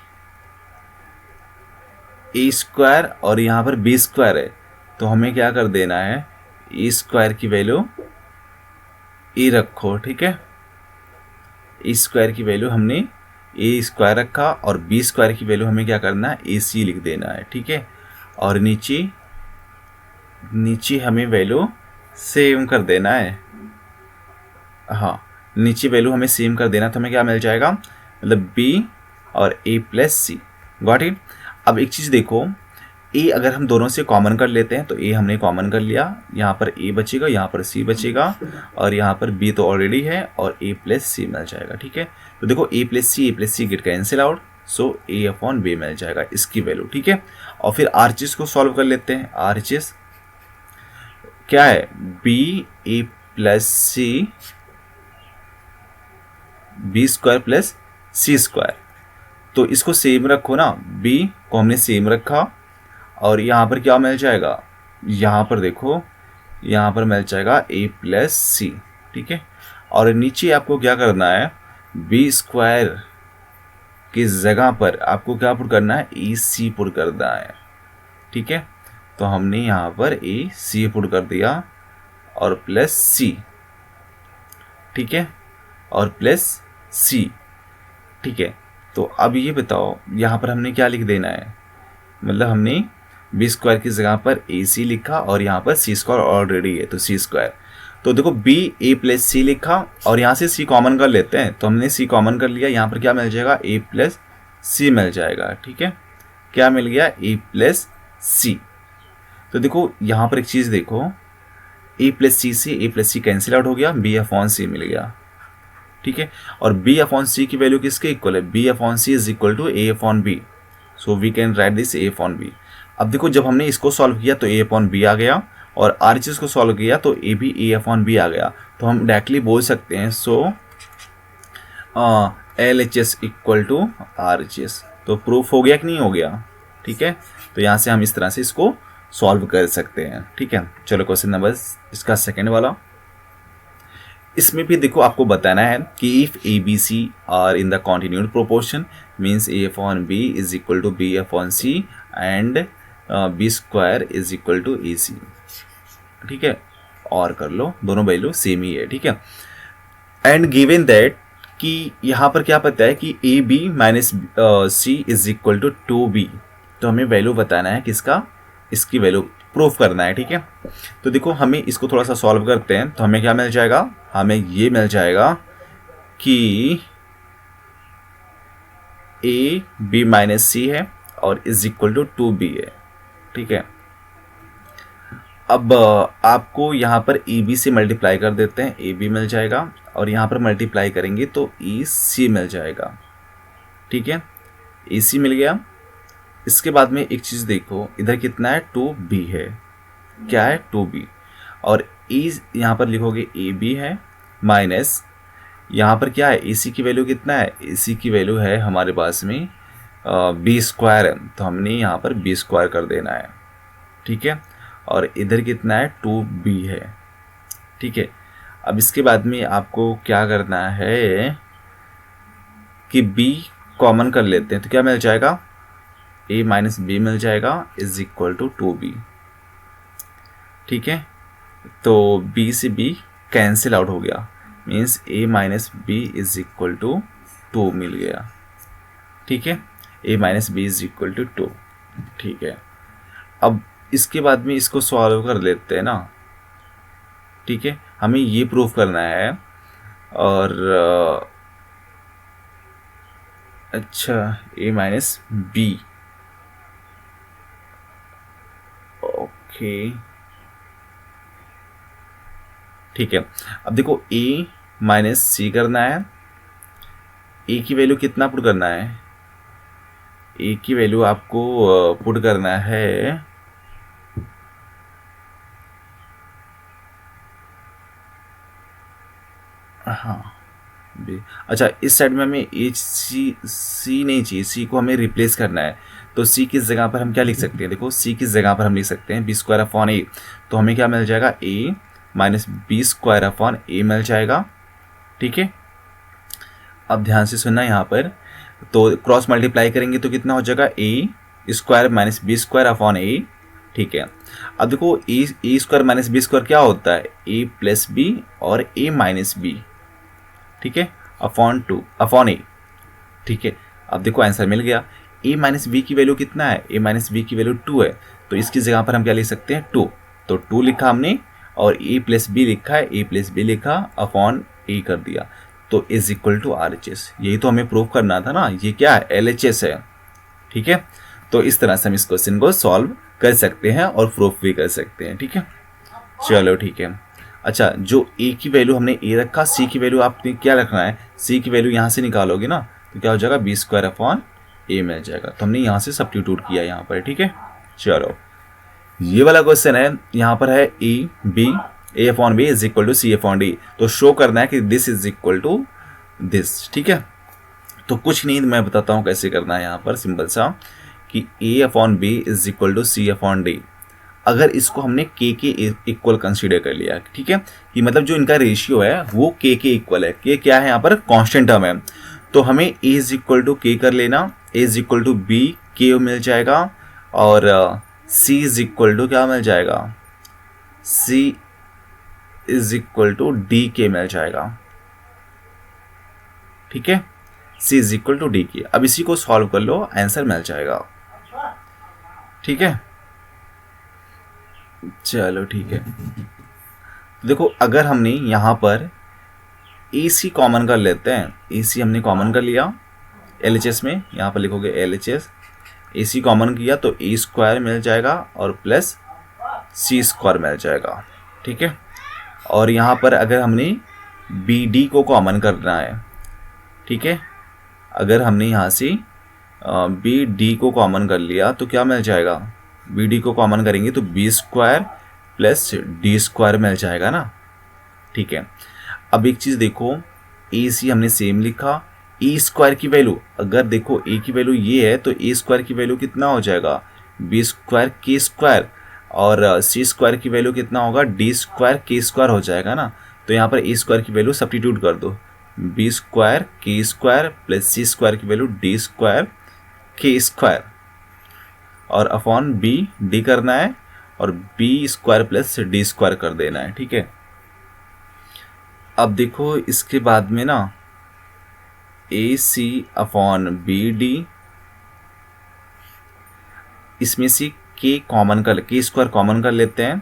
ए स्क्वायर और यहाँ पर बी स्क्वायर है तो हमें क्या कर देना है, ए स्क्वायर की वैल्यू ए रखो। ठीक है। ए स्क्वायर की वैल्यू हमने ए स्क्वायर रखा और बी स्क्वायर की वैल्यू हमें क्या करना है, ए सी लिख देना है। ठीक है। और नीचे हमें वैल्यू सेम कर देना है। हाँ, नीचे वैल्यू हमें सेम कर देना, तो हमें क्या मिल जाएगा, मतलब b और a plus C. Got it. अब एक चीज़ देखो, a अगर हम दोनों से कॉमन कर लेते हैं तो a हमने कॉमन कर लिया, यहाँ पर a बचेगा, यहाँ पर c बचेगा और यहाँ पर b तो ऑलरेडी है और a प्लस सी मिल जाएगा। ठीक है। तो देखो a plus C get cancel out, so a upon b मिल जाएगा इसकी वैल्यू। ठीक है। और फिर RHS को सॉल्व कर लेते हैं। RHS क्या है, b a plus C B square plus C square. तो इसको सेम रखो ना, b को हमने सेम रखा और यहाँ पर क्या मिल जाएगा, यहाँ पर देखो, यहाँ पर मिल जाएगा a प्लस सी। ठीक है। और नीचे आपको क्या करना है, बी स्क्वायर की जगह पर आपको क्या पुट करना है, ए सी पुट करना है। ठीक है। तो हमने यहाँ पर ए सी पुट कर दिया और प्लस सी। ठीक है। और प्लस सी। ठीक है। तो अब ये बताओ यहाँ पर हमने क्या लिख देना है, मतलब हमने बी स्क्वायर की जगह पर ए सी लिखा और यहाँ पर सी स्क्वायर ऑलरेडी है तो सी स्क्वायर। तो देखो बी ए प्लस सी लिखा और यहाँ से सी कॉमन कर लेते हैं, तो हमने सी कॉमन कर लिया, यहाँ पर क्या मिल जाएगा, ए प्लस सी मिल जाएगा। ठीक है। क्या मिल गया, ए प्लस सी। तो देखो यहाँ पर एक चीज़ देखो, ए प्लस सी से ए प्लस सी कैंसिल आउट हो गया, बी अपॉन सी मिल गया। ठीक है। और b अपॉन सी की वैल्यू किसके इक्वल है, b upon C is equal to a upon B, so we can write this a upon B. अब देखो जब हमने इसको सॉल्व किया तो a अपॉन बी आ गया और RHS को सॉल्व किया तो a भी a अपॉन बी आ गया। तो हम डायरेक्टली बोल सकते हैं, सो LHS इक्वल टू RHS। तो प्रूफ हो गया कि नहीं हो गया। ठीक है। तो यहाँ से हम इस तरह से इसको सॉल्व कर सकते हैं। ठीक है। चलो क्वेश्चन नंबर इसका सेकेंड वाला, इसमें भी देखो आपको बताना है कि if a B c are in the continued proportion means a upon B is equal to b upon c and b square is equal to a c. ठीक है। और कर लो, दोनों वैल्यू सेम ही है। ठीक है। एंड गिवन दैट कि यहाँ पर क्या पता है कि A B minus C is equal to 2b, तो हमें वैल्यू बताना है किसका, इसकी वैल्यू प्रूफ करना है। ठीक है। तो देखो हमें इसको थोड़ा सा सॉल्व करते हैं, तो हमें क्या मिल जाएगा, हमें ये मिल जाएगा कि ए बी माइनस सी है और इज इक्वल टू 2b है, ठीक है। अब आपको यहाँ पर ए बी से मल्टीप्लाई कर देते हैं, ए बी मिल जाएगा और यहाँ पर मल्टीप्लाई करेंगे तो ई सी मिल जाएगा, ठीक है। ए सी मिल गया। इसके बाद में एक चीज़ देखो, इधर कितना है 2b है, क्या है 2b, और ई यहाँ पर लिखोगे ए बी है माइनस यहाँ पर क्या है ए सी की वैल्यू कितना है, ए सी की वैल्यू है हमारे पास में बी स्क्वायर है, तो हमने यहाँ पर बी स्क्वायर कर देना है, ठीक है। और इधर कितना है 2b है, ठीक है। अब इसके बाद में आपको क्या करना है कि b कॉमन कर लेते हैं, तो क्या मिल जाएगा a माइनस बी मिल जाएगा इज इक्वल टू 2b, ठीक है। तो b से b कैंसिल आउट हो गया, means a minus B is equal to 2 मिल गया, ठीक है। a minus B is equal to 2, ठीक है। अब इसके बाद में इसको सॉल्व कर लेते हैं ना, ठीक है। हमें ये प्रूफ करना है और अच्छा a माइनस बी, ओके, ठीक है। अब देखो a माइनस सी करना है, a की वैल्यू कितना पुट करना है, a की वैल्यू आपको पुट करना है हाँ बी, अच्छा इस साइड में हमें एच सी नहीं चाहिए, सी को हमें रिप्लेस करना है, तो सी किस जगह पर हम क्या लिख सकते हैं, देखो सी किस जगह पर हम लिख सकते हैं बी स्क्वायर अपॉन ए, तो हमें क्या मिल जाएगा ए माइनस बी स्क्वायर अपॉन ए मिल जाएगा, ठीक है। अब ध्यान से सुनना यहाँ पर, तो क्रॉस मल्टीप्लाई करेंगे तो कितना हो जाएगा a square minus b square upon a, ठीक है। अब देखो a square minus b square क्या होता है, ए प्लस बी और ए माइनस बी, ठीक है, अपॉन ए, ठीक है। अब देखो आंसर मिल गया। ए माइनस बी की वैल्यू कितना है, ए माइनस बी की वैल्यू 2 है, तो इसकी जगह पर हम क्या लिख सकते हैं 2, तो 2 लिखा हमने और ए प्लस बी लिखा है, ए प्लस बी लिखा अपॉन ए कर दिया, तो is equal to R H S. यही तो हमें प्रूव करना था ना, ये क्या है एल एच एस है, ठीक है। तो इस तरह से हम इस क्वेश्चन को सॉल्व कर सकते हैं और प्रूफ भी कर सकते हैं, ठीक है। चलो ठीक है। अच्छा जो a की वैल्यू हमने a रखा, c की वैल्यू आपने क्या रखना है, c की वैल्यू यहाँ से निकालोगे ना तो क्या हो जाएगा बी स्क्वायर अपॉन ए मिल जाएगा, तो हमने यहाँ से सब्स्टिट्यूट किया यहाँ पर, ठीक है। चलो ये वाला क्वेश्चन है, यहाँ पर है A B A upon B is equal to C upon D, तो शो करना है कि this is equal to this, ठीक है। तो कुछ नहीं, मैं बताता हूँ कैसे करना है यहाँ पर, सिंपल सा कि a upon B is equal to C upon D, अगर इसको हमने k के इक्वल कंसीडर कर लिया, ठीक है, कि मतलब जो इनका रेशियो है वो k के इक्वल है, k क्या है यहाँ पर कांस्टेंट टर्म है, तो हमें a is equal to k कर लेना, a is equal to b k मिल जाएगा और c इज इक्वल टू क्या मिल जाएगा, c is equal to D K मिल जाएगा, ठीक है, c is equal to D K. अब इसी को सॉल्व कर लो, आंसर मिल जाएगा, ठीक है। चलो ठीक है। देखो अगर हमने यहाँ पर ए सी कॉमन कर लेते हैं, ए सी हमने कॉमन कर लिया एल एच एस में, यहाँ पर लिखोगे एल एच एस, ए सी कॉमन किया तो ए स्क्वायर मिल जाएगा और प्लस सी स्क्वायर मिल जाएगा, ठीक है। और यहाँ पर अगर हमने बी डी को कॉमन करना है, ठीक है, अगर हमने यहाँ से बी डी को कॉमन कर लिया तो क्या मिल जाएगा, बी डी को कॉमन करेंगे तो b square plus D square मिल जाएगा ना, ठीक है। अब एक चीज़ देखो, ए सी हमने सेम लिखा, ए स्क्वायर की वैल्यू अगर देखो ए की वैल्यू ये है तो ए स्क्वायर की वैल्यू कितना हो जाएगा बी स्क्वायर के स्क्वायर, और सी स्क्वायर की वैल्यू कितना होगा डी स्क्वायर के स्क्वायर हो जाएगा ना, तो यहाँ पर ए स्क्वायर की वैल्यू सब्स्टिट्यूट कर दो, B square K square plus C square की value D square K square, और अपॉन बी डी करना है और B square plus D square कर देना है, ठीक है। अब देखो इसके बाद में ना ए सी अपॉन बी डी, इसमें से के कॉमन कर, के स्क्वायर कॉमन कर लेते हैं,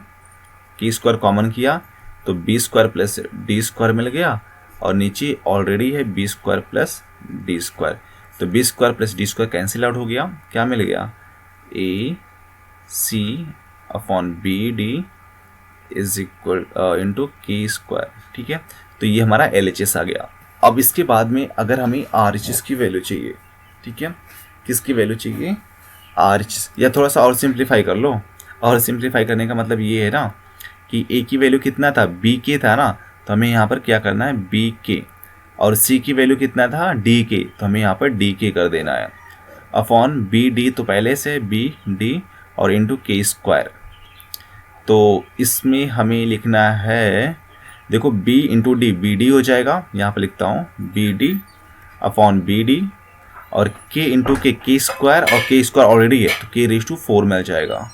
के स्क्वायर कॉमन किया तो b square plus D square मिल गया और नीचे ऑलरेडी है b square plus D square, तो b square plus D square cancel out हो गया, क्या मिल गया, a c upon B d is equal into के स्क्वायर। ठीक है, तो ये हमारा एल एच एस आ गया। अब इसके बाद में अगर हमें आर एच एस की वैल्यू चाहिए, ठीक है, किसकी वैल्यू चाहिए, आर एच एस, या थोड़ा सा और सिंप्लीफाई कर लो। और सिंप्लीफाई करने का मतलब ये है ना कि ए की वैल्यू कितना था, बी के था ना, तो हमें यहाँ पर क्या करना है, बी के, और सी की वैल्यू कितना था, डी के, तो हमें यहाँ पर डी के कर देना है, अपॉन बी डी, तो पहले से बी डी और इंटू के स्क्वायर। तो इसमें हमें लिखना है, देखो b into D, B D हो जाएगा, यहाँ पर लिखता हूँ B D upon B D, और k इंटू के स्क्वायर, और के स्क्वायर ऑलरेडी है तो k रेज टू 4 मिल जाएगा,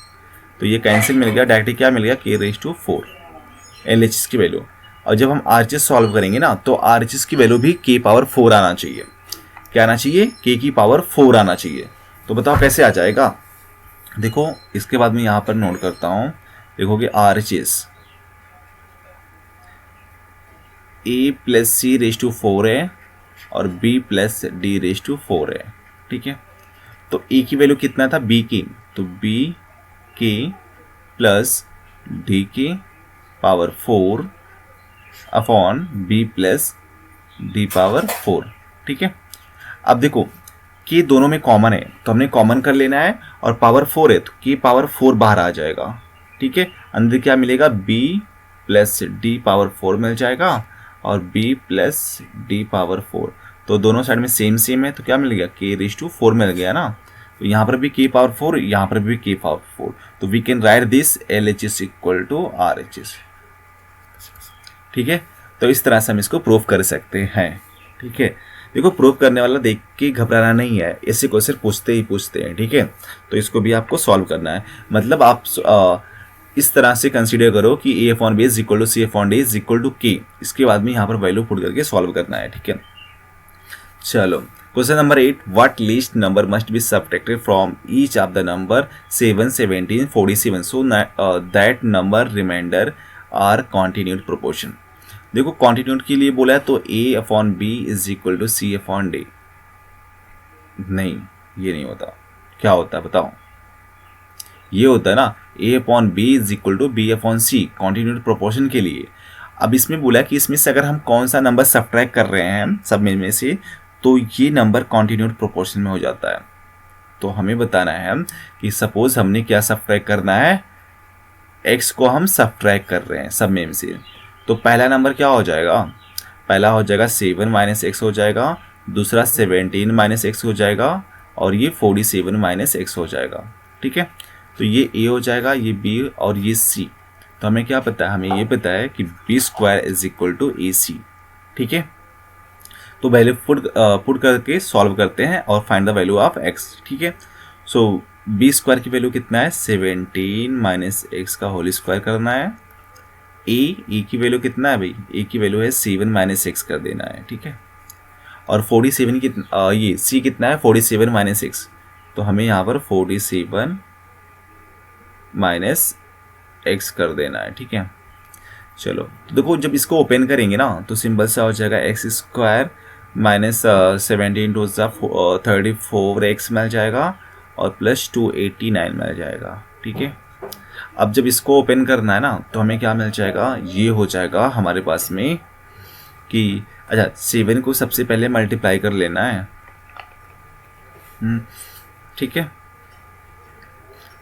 तो ये कैंसिल मिल गया, डायरेक्टली क्या मिल गया, k raise to 4 L H S की वैल्यू। और जब हम आर एच एस सॉल्व करेंगे ना, तो आर एच एस की वैल्यू भी k पावर 4 आना चाहिए, क्या आना चाहिए, k की पावर 4 आना चाहिए। तो बताओ कैसे आ जाएगा, देखो इसके बाद मैं यहाँ पर नोट करता हूँ, देखोगे R H S A plus C raise to 4 है और B plus D raise to 4 है। ठीक है, तो ए की वैल्यू कितना था, बी की, तो B K plus D K power 4 अपॉन बी प्लस डी पावर 4। ठीक है, अब देखो के दोनों में कॉमन है तो हमने कॉमन कर लेना है, और पावर 4 है तो के पावर 4 बाहर आ जाएगा। ठीक है, अंदर क्या मिलेगा, b प्लस डी पावर 4 मिल जाएगा, और b प्लस डी पावर 4, तो दोनों साइड में सेम सेम है, तो क्या मिल गया, k रेज टू 4 मिल गया ना, तो यहाँ पर भी k पावर 4, यहाँ पर भी k पावर 4, तो we can write this L H S equal to R H S. ठीक है, तो इस तरह से हम इसको प्रूव कर सकते हैं। ठीक है, देखो प्रूव करने वाला देख के घबराना नहीं है, ऐसे क्वेश्चन पूछते ही पूछते हैं। ठीक है, तो इसको भी आपको सॉल्व करना है, मतलब आप इस तरह से कंसीडर करो कि a upon B is equal to C upon d is equal to k, इसके बाद में यहाँ पर वैल्यू पुट करके सॉल्व करना है। ठीक है, चलो question number 8, what least number must be subtracted from each of the number 7, 17, 47 so that number remainder are continued proportion. देखो कॉन्टिन्यूड के लिए बोला है तो a upon B is equal to C upon d, नहीं ये नहीं होता, क्या होता है बताओ, ये होता है ना a upon B is equal to B upon C continued proportion के लिए। अब इसमें बोला कि इसमें से अगर हम कौन सा नंबर सब्ट्रैक्ट कर रहे हैं सब में से, तो ये नंबर कॉन्टिन्यूड प्रोपोर्शन में हो जाता है। तो हमें बताना है कि सपोज हमने क्या सब्ट्रैक्ट करना है, x को हम सब्ट्रैक्ट कर रहे हैं सब में से, तो पहला नंबर क्या हो जाएगा, पहला हो जाएगा 7 माइनस एक्स हो जाएगा, दूसरा 17 माइनस एक्स हो जाएगा, और ये 47 माइनस एक्स हो जाएगा। ठीक है, तो ये a हो जाएगा, ये b और ये c। तो हमें क्या पता है, हमें ये पता है कि b square is equal to a c. ठीक है, तो वैल्यू पुट करके सॉल्व करते हैं और find the value of x। ठीक है, सो b स्क्वायर की वैल्यू कितना है, 17 माइनस एक्स का होल स्क्वायर करना है, a की वैल्यू कितना है भाई, a की वैल्यू है 7 माइनस एक्स कर देना है। ठीक है, और 47 कितना, ये c कितना है 47 माइनस एक्स, तो हमें यहाँ पर 47 माइनस एक्स कर देना है। ठीक है, चलो तो देखो जब इसको ओपन करेंगे ना तो सिंपल सा हो जाएगा x square minus 17 to 34 x मिल जाएगा, और प्लस 289 मिल जाएगा। ठीक है, अब जब इसको ओपन करना है ना तो हमें क्या मिल जाएगा, ये हो जाएगा हमारे पास में कि अच्छा 7 को सबसे पहले मल्टीप्लाई कर लेना है। ठीक है,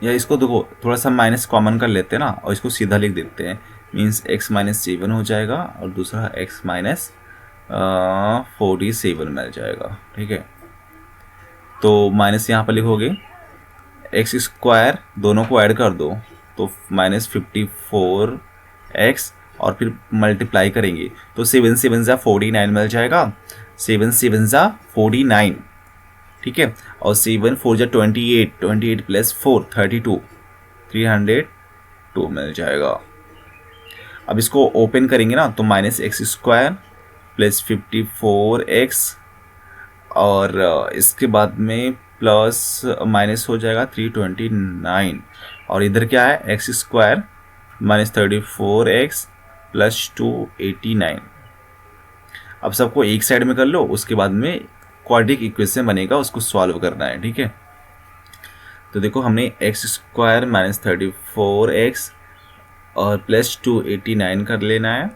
या इसको देखो थोड़ा सा माइनस कॉमन कर लेते हैं ना, और इसको सीधा लिख देते हैं, मीन्स x माइनस 7 हो जाएगा, और दूसरा x माइनस 47 मिल जाएगा। ठीक है, तो माइनस यहाँ पर लिखोगे, एक्स स्क्वायर दोनों को ऐड कर दो तो माइनस 54x, और फिर मल्टीप्लाई करेंगे तो 7 7 ज़ा 49 मिल जाएगा, 7 7 ज़ा 49। ठीक है, और 7 4 ज़ा 28, 28 प्लस 4 32, 302 मिल जाएगा। अब इसको ओपन करेंगे ना तो minus x square plus 54x, और इसके बाद में प्लस माइनस हो जाएगा 329, और इधर क्या है x square minus 34x plus 289। अब सबको एक साइड में कर लो, उसके बाद में क्वाड्रेटिक इक्वेशन बनेगा उसको सॉल्व करना है, ठीक है। तो देखो हमने एक्स स्क्वायर माइनस 34x और प्लस 289 कर लेना है।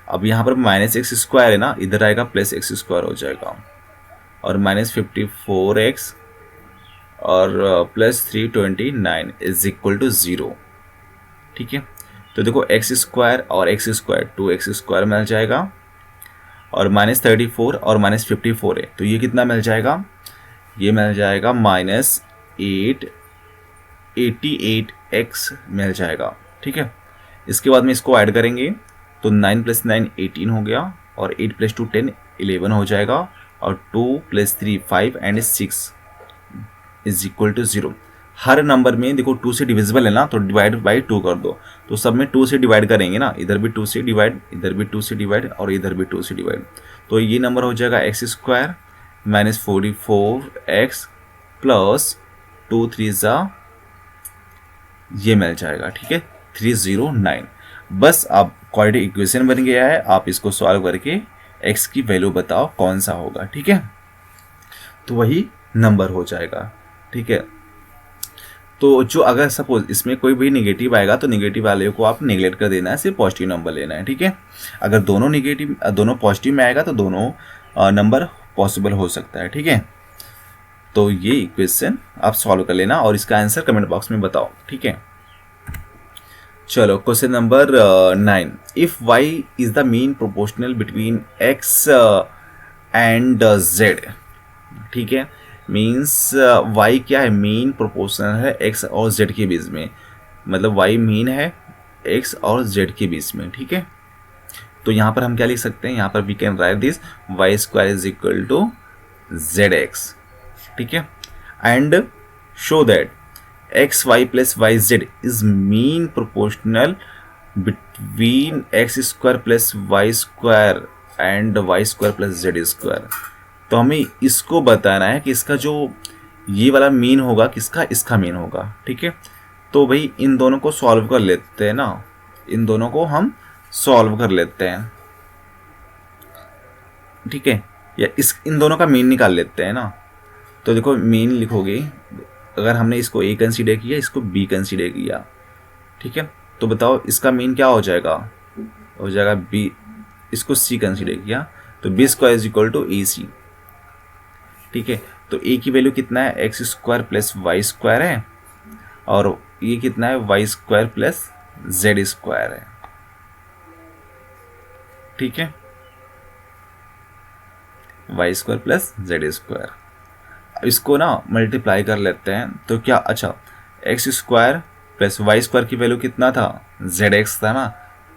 अब यहाँ पर माइनस एक्स स्क्वायर है ना, इधर आएगा प्लस एक्स स्क्वायर हो जाएगा, और माइनस 54x और प्लस 329 इज इक्वल टू 0, ठीक है। तो देखो एक्स स्क्वायर और एक्स स्क्वायर 2x स्क्वायर मिल जाएगा, और माइनस 34 और माइनस 54 है, तो ये कितना मिल जाएगा, ये मिल जाएगा माइनस 88x मिल जाएगा, ठीक है। इसके बाद में इसको ऐड करेंगे तो 9 + 9 18 हो गया, और 8 + 2 10 11 हो जाएगा, और 2 + 3 5 एंड 6 इज इक्वल टू 0। हर नंबर में देखो 2 से डिविजिबल है ना, तो डिवाइड बाई 2 कर दो, तो सब में 2 से डिवाइड करेंगे ना, इधर भी 2 से डिवाइड, इधर भी 2 से डिवाइड, और इधर भी 2 से डिवाइड, तो ये नंबर हो जाएगा x square minus 44x plus 2 3 ये मिल जाएगा, ठीक है, 309। बस अब क्वाड्रेटिक इक्वेशन बन गया है, आप इसको सॉल्व करके x की वैल्यू बताओ कौन सा होगा, ठीक है, तो वही नंबर हो जाएगा, ठीक है। तो जो अगर सपोज इसमें कोई भी निगेटिव आएगा तो निगेटिव वाले को आप नेगलेक्ट कर देना है, सिर्फ पॉजिटिव नंबर लेना है, ठीक है। अगर दोनों पॉजिटिव में आएगा तो दोनों नंबर पॉसिबल हो सकता है, ठीक है। तो ये इक्वेशन आप सॉल्व कर लेना और इसका आंसर कमेंट बॉक्स में बताओ, ठीक है। चलो question number 9, if y is the mean proportional between x and z, ठीक है, मीन्स y क्या है, मीन प्रोपोर्शनल है x और z के बीच में, मतलब y मीन है x और z के बीच में, ठीक है। तो यहाँ पर हम क्या लिख सकते हैं, यहाँ पर we can write this y square is equal to zx, ठीक है, and show that X Y plus Y Z is mean proportional between X square plus Y square and Y square plus Z square. तो हमें इसको बताना है कि इसका जो ये वाला मीन होगा किसका, इसका मीन होगा, ठीक है। तो भाई इन दोनों को सॉल्व कर लेते हैं ना, इन दोनों को हम सॉल्व कर लेते हैं, ठीक है, या इन दोनों का मीन निकाल लेते हैं ना। तो देखो मीन लिखोगे, अगर हमने इसको ए कंसीडर किया, इसको बी कंसीडर किया, ठीक है, तो बताओ इसका मीन क्या हो जाएगा, हो जाएगा बी, इसको सी कंसीडर किया तो b square is equal to a c, ठीक है। तो ए की वैल्यू कितना है, x square plus Y square है, और ये कितना है, y square plus Z square है, ठीक है, y square plus Z square. इसको ना मल्टीप्लाई कर लेते हैं तो क्या, अच्छा x square plus Y square की वैल्यू कितना था, जेड एक्स था ना,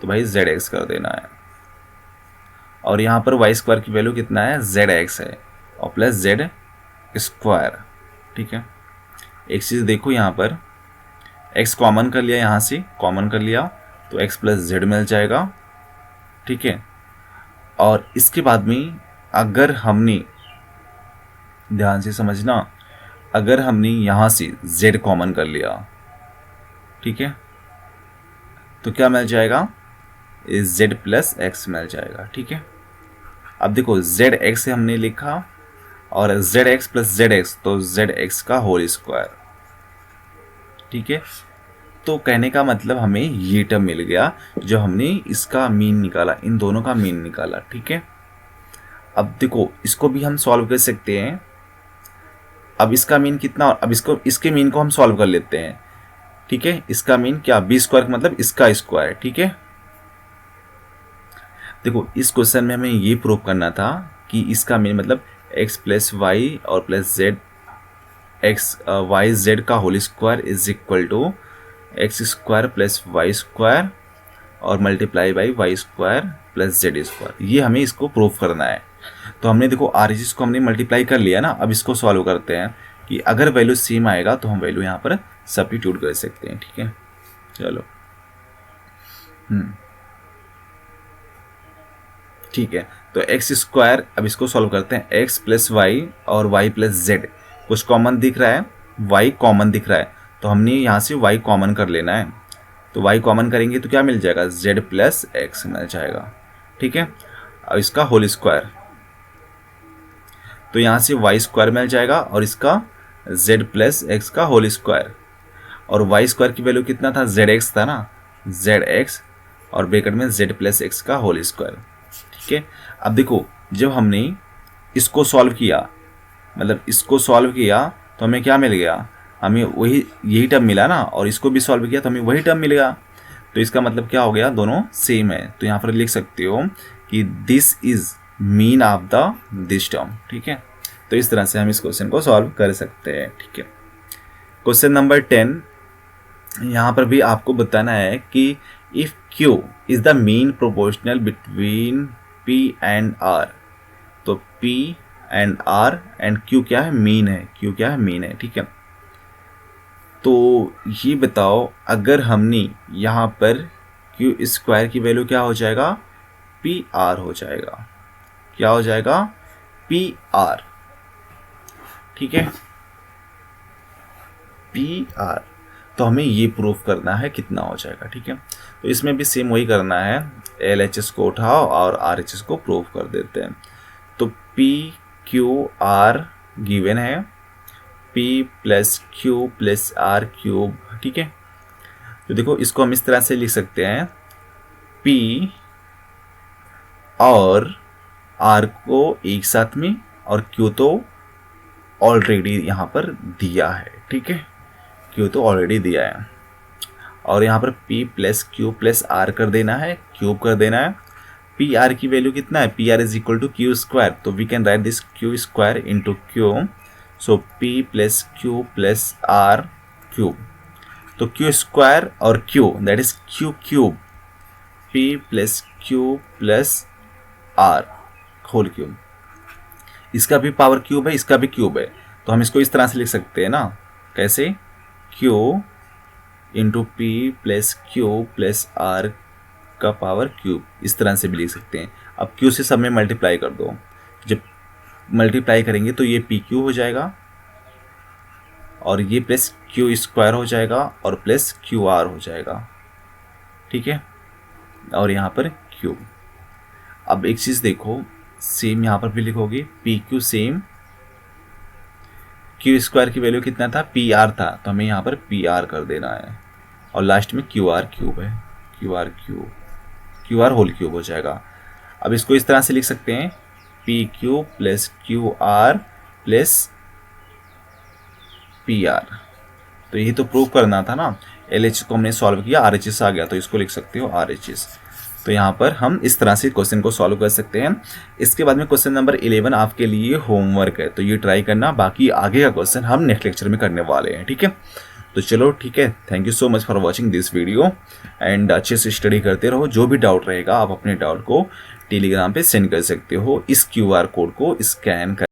तो भाई जेड एक्स कर देना है, और यहाँ पर वाई स्क्वायर की वैल्यू कितना है, जेड एक्स है, और प्लस जेड स्क्वायर, ठीक है। एक चीज़ देखो, यहाँ पर एक्स कॉमन कर लिया, यहाँ से कॉमन कर लिया तो एक्स प्लस जेड मिल जाएगा, ठीक है। और इसके बाद में अगर हमने, ध्यान से समझना, अगर हमने यहाँ से z कॉमन कर लिया, ठीक है, तो क्या मिल जाएगा, z प्लस एक्स मिल जाएगा, ठीक है। अब देखो z x से हमने लिखा, और z x plus z x, तो z x का होल स्क्वायर, ठीक है। तो कहने का मतलब हमें ये टर्म मिल गया जो हमने इसका मीन निकाला, इन दोनों का मीन निकाला, ठीक है। अब देखो इसको भी हम सॉल्व कर सकते हैं, अब इसका मीन कितना, अब इसके मीन को हम सॉल्व कर लेते हैं, ठीक है। इसका मीन क्या, बी स्क्वायर मतलब इसका स्क्वायर, ठीक है। देखो इस क्वेश्चन में हमें ये प्रूव करना था कि इसका मीन मतलब x प्लस वाई और plus z, x y z का whole square is equal to x square plus Y square और multiply by y square plus Z square, ये हमें इसको प्रूव करना है। तो हमने देखो आर को हमने मल्टीप्लाई कर लिया ना, अब इसको सॉल्व करते हैं कि अगर वैल्यू सेम आएगा तो हम वैल्यू यहाँ पर सब्स्टिट्यूट कर सकते हैं, ठीक है। चलो ठीक है, तो एक्स स्क्वायर, अब इसको सॉल्व करते हैं, एक्स प्लस वाई और वाई प्लस जेड, कुछ कॉमन दिख रहा है, वाई कॉमन दिख रहा है, तो हमने यहाँ से वाई कॉमन कर लेना है, तो वाई कॉमन करेंगे तो क्या मिल जाएगा, जेड प्लस एक्स मिल जाएगा, ठीक है। अब इसका होल स्क्वायर, तो यहाँ से वाई स्क्वायर मिल जाएगा और इसका जेड प्लस एक्स का होल स्क्वायर, और वाई स्क्वायर की वैल्यू कितना था, जेड एक्स था ना, जेड एक्स और ब्रैकेट में जेड प्लस एक्स का होल स्क्वायर। ठीक है, अब देखो जब हमने इसको सॉल्व किया, मतलब इसको सॉल्व किया तो हमें क्या मिल गया, हमें वही यही टर्म मिला ना, और इसको भी सॉल्व किया तो हमें वही टर्म मिलेगा। तो इसका मतलब क्या हो गया, दोनों सेम है। तो यहाँ पर लिख सकते हो कि this is mean of the this term. ठीक है, तो इस तरह से हम इस क्वेश्चन को सॉल्व कर सकते हैं। ठीक है, क्वेश्चन नंबर 10, यहाँ पर भी आपको बताना है कि if Q is the mean proportional between P and R, तो P and R and Q क्या है, मीन है, Q क्या है, मीन है। ठीक है, तो ये बताओ अगर हमने यहाँ पर Q स्क्वायर की वैल्यू क्या हो जाएगा, PR हो जाएगा, क्या हो जाएगा, PR। ठीक है, PR, तो हमें ये प्रूफ करना है कितना हो जाएगा। ठीक है, तो इसमें भी सेम वही करना है, LHS को उठाओ और RHS को प्रूफ कर देते हैं। तो PQR गिवन है, P plus Q plus R cube. ठीक है, तो देखो इसको हम इस तरह से लिख सकते हैं, P और R को एक साथ में, और Q तो ऑलरेडी यहाँ पर दिया है। ठीक है, Q तो ऑलरेडी दिया है, और यहाँ पर P plus Q plus R कर देना है, क्यूब कर देना है। PR की वैल्यू कितना है, PR is equal to Q square, तो we can write this Q square into Q, so P plus Q plus R cube. तो Q स्क्वायर और Q that is Q cube, P plus Q plus R whole cube. इसका भी power cube है, इसका भी cube है, तो हम इसको इस तरह से लिख सकते हैं ना, कैसे, Q into P plus Q plus R का पावर क्यूब, इस तरह से भी लिख सकते हैं। अब Q से सब में मल्टीप्लाई कर दो, जब मल्टीप्लाई करेंगे तो ये PQ हो जाएगा, और ये प्लस Q स्क्वायर हो जाएगा, और प्लस QR हो जाएगा। ठीक है, और यहाँ पर Q। अब एक चीज़ देखो, सेम यहाँ पर भी लिखोगे, PQ सेम, Q स्क्वायर की वैल्यू कितना था, PR था, तो हमें यहाँ पर PR कर देना है, और लास्ट में QR क्यूब है, QR होल क्यूब हो जाएगा। अब इसको इस तरह से लिख सकते हैं, PQ plus QR plus PR। तो यही तो प्रूव करना था ना, LHS को हमने सॉल्व किया, RHS आ गया, तो इसको लिख सकते हो RHS। तो यहाँ पर हम इस तरह से क्वेश्चन को सॉल्व कर सकते हैं। इसके बाद में क्वेश्चन नंबर 11 आपके लिए होमवर्क है, तो ये ट्राई करना, बाकी आगे का क्वेश्चन हम नेक्स्ट लेक्चर में करने वाले हैं। ठीक है, तो चलो ठीक है, thank you so much for watching this video, and अच्छे से स्टडी करते रहो। जो भी डाउट रहेगा आप अपने डाउट को टेलीग्राम पे सेंड कर सकते हो, इस QR कोड को स्कैन कर